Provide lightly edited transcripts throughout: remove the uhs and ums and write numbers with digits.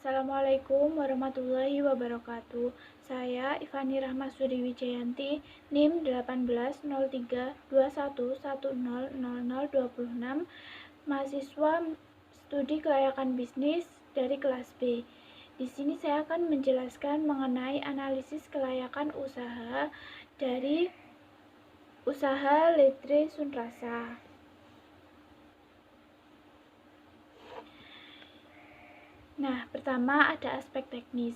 Assalamualaikum warahmatullahi wabarakatuh. Saya Ivani Rahmasuri Wijayanti, NIM 180321100026, mahasiswa studi kelayakan bisnis dari kelas B. Di sini saya akan menjelaskan mengenai analisis kelayakan usaha dari usaha Letre Sunrasa. Nah, pertama ada aspek teknis.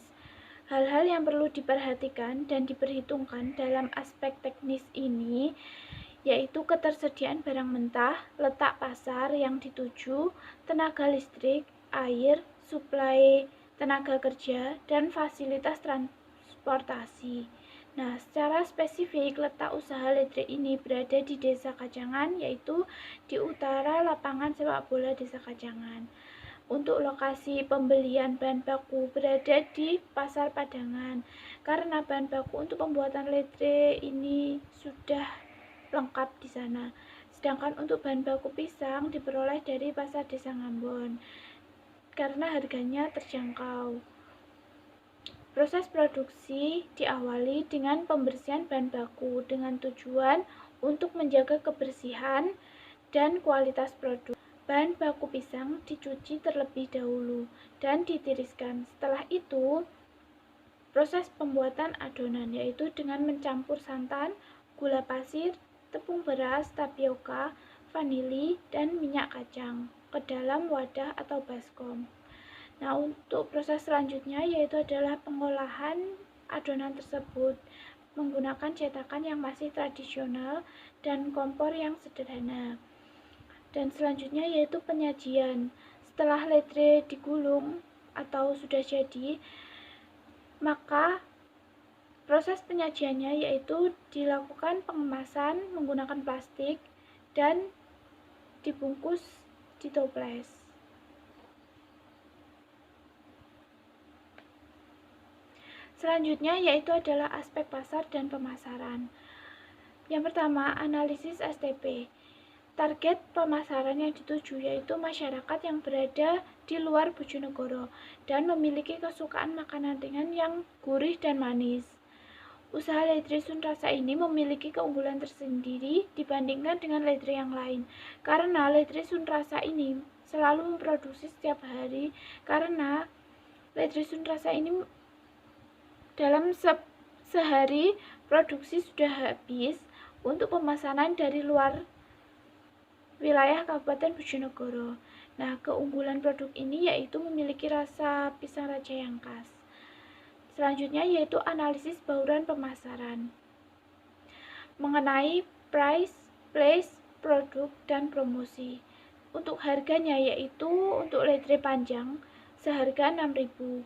Hal-hal yang perlu diperhatikan dan diperhitungkan dalam aspek teknis ini yaitu ketersediaan barang mentah, letak pasar yang dituju, tenaga listrik, air, suplai tenaga kerja, dan fasilitas transportasi. Nah, secara spesifik letak usaha Letre ini berada di Desa Kajangan, yaitu di utara lapangan sepak bola Desa Kajangan. Untuk lokasi pembelian bahan baku berada di Pasar Padangan, karena bahan baku untuk pembuatan Letre ini sudah lengkap di sana. Sedangkan untuk bahan baku pisang diperoleh dari Pasar Desa Ngambon, karena harganya terjangkau. Proses produksi diawali dengan pembersihan bahan baku dengan tujuan untuk menjaga kebersihan dan kualitas produk. Bahan baku pisang dicuci terlebih dahulu dan ditiriskan. Setelah itu, proses pembuatan adonan yaitu dengan mencampur santan, gula pasir, tepung beras, tapioka, vanili, dan minyak kacang ke dalam wadah atau baskom. Nah, untuk proses selanjutnya yaitu adalah pengolahan adonan tersebut menggunakan cetakan yang masih tradisional dan kompor yang sederhana. Dan selanjutnya yaitu penyajian. Setelah Letre digulung atau sudah jadi, maka proses penyajiannya yaitu dilakukan pengemasan menggunakan plastik dan dibungkus di toples. Selanjutnya yaitu adalah aspek pasar dan pemasaran. Yang pertama, analisis STP. Target pemasaran yang dituju yaitu masyarakat yang berada di luar Bojonegoro dan memiliki kesukaan makanan ringan yang gurih dan manis. Usaha Letre Sunrasa ini memiliki keunggulan tersendiri dibandingkan dengan Letre yang lain, karena Letre Sunrasa ini selalu memproduksi setiap hari, karena Letre Sunrasa ini dalam sehari produksi sudah habis untuk pemesanan dari luar wilayah Kabupaten Bojonegoro. Nah, keunggulan produk ini yaitu memiliki rasa pisang raja yang khas. Selanjutnya yaitu analisis bauran pemasaran mengenai price, place, produk, dan promosi. Untuk harganya yaitu untuk Letre panjang seharga 6.000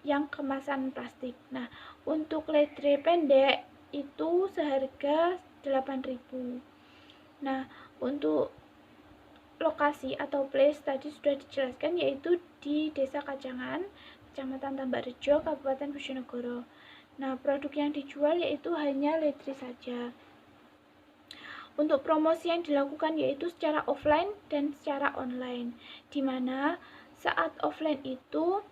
yang kemasan plastik. Nah, untuk Letre pendek itu seharga 8.000. Nah, untuk lokasi atau place tadi sudah dijelaskan yaitu di Desa Kajangan, Kecamatan Tambakrejo, Kabupaten Bojonegoro. Nah, produk yang dijual yaitu hanya Letre saja. Untuk promosi yang dilakukan yaitu secara offline dan secara online, di mana saat offline itu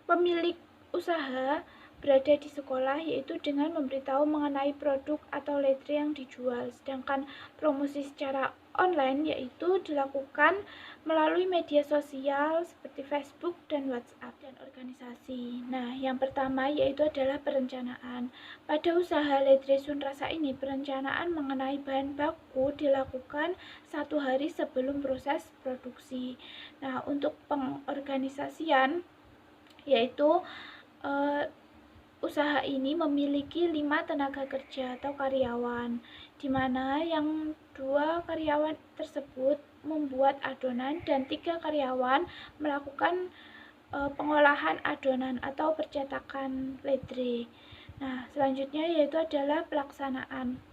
pemilik usaha berada di sekolah yaitu dengan memberitahu mengenai produk atau Letre yang dijual, sedangkan promosi secara online yaitu dilakukan melalui media sosial seperti Facebook dan WhatsApp dan organisasi. Nah, yang pertama yaitu adalah perencanaan. Pada usaha Letre Sunrasa ini, perencanaan mengenai bahan baku dilakukan 1 hari sebelum proses produksi. Nah, untuk pengorganisasian yaitu usaha ini memiliki 5 tenaga kerja atau karyawan, di mana yang 2 karyawan tersebut membuat adonan dan 3 karyawan melakukan pengolahan adonan atau percetakan Letre. Nah, selanjutnya yaitu adalah pelaksanaan.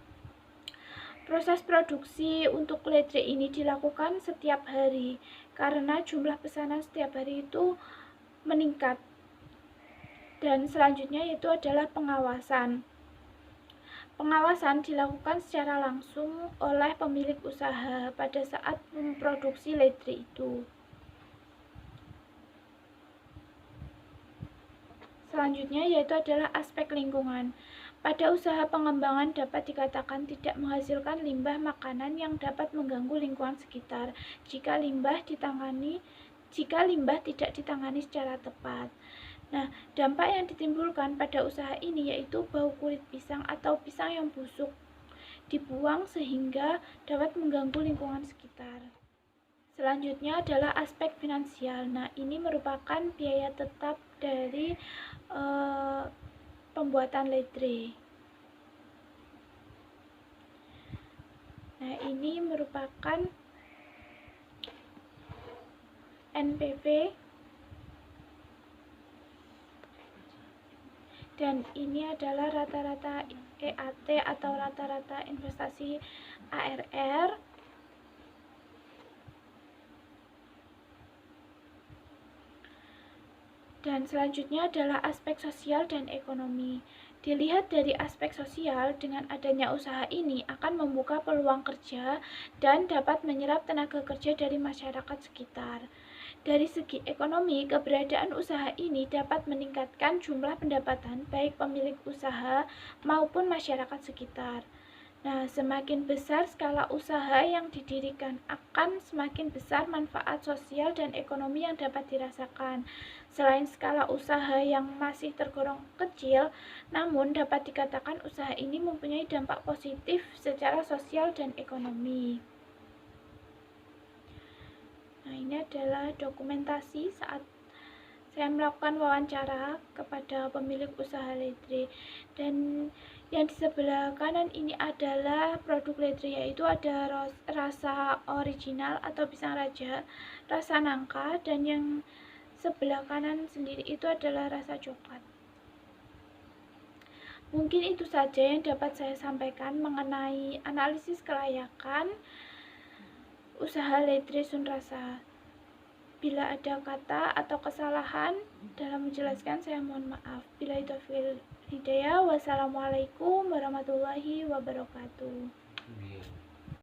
Proses produksi untuk Letre ini dilakukan setiap hari karena jumlah pesanan setiap hari itu meningkat. Dan selanjutnya yaitu adalah pengawasan. Pengawasan dilakukan secara langsung oleh pemilik usaha pada saat memproduksi Letre itu. selanjutnya yaitu adalah aspek lingkungan. Pada usaha pengembangan dapat dikatakan tidak menghasilkan limbah makanan yang dapat mengganggu lingkungan sekitar jika limbah tidak ditangani secara tepat. Nah, dampak yang ditimbulkan pada usaha ini yaitu bau kulit pisang atau pisang yang busuk dibuang sehingga dapat mengganggu lingkungan sekitar. Selanjutnya adalah aspek finansial. Nah, ini merupakan biaya tetap dari pembuatan ledre. Nah, ini merupakan NPV dan ini adalah rata-rata EAT atau rata-rata investasi ARR. Dan selanjutnya adalah aspek sosial dan ekonomi. Dilihat dari aspek sosial, dengan adanya usaha ini akan membuka peluang kerja dan dapat menyerap tenaga kerja dari masyarakat sekitar. Dari segi ekonomi, keberadaan usaha ini dapat meningkatkan jumlah pendapatan baik pemilik usaha maupun masyarakat sekitar. Nah, semakin besar skala usaha yang didirikan, akan semakin besar manfaat sosial dan ekonomi yang dapat dirasakan. Selain skala usaha yang masih tergolong kecil, namun dapat dikatakan usaha ini mempunyai dampak positif secara sosial dan ekonomi. Nah, ini adalah dokumentasi saat saya melakukan wawancara kepada pemilik usaha ledre, dan yang di sebelah kanan ini adalah produk ledre, yaitu ada rasa original atau pisang raja, rasa nangka, dan yang sebelah kanan sendiri itu adalah rasa coklat. Mungkin itu saja yang dapat saya sampaikan mengenai analisis kelayakan usaha ledre Sunrasa. Bila ada kata atau kesalahan dalam menjelaskan, saya mohon maaf. Billahi taufiq hidayah. Wassalamualaikum warahmatullahi wabarakatuh.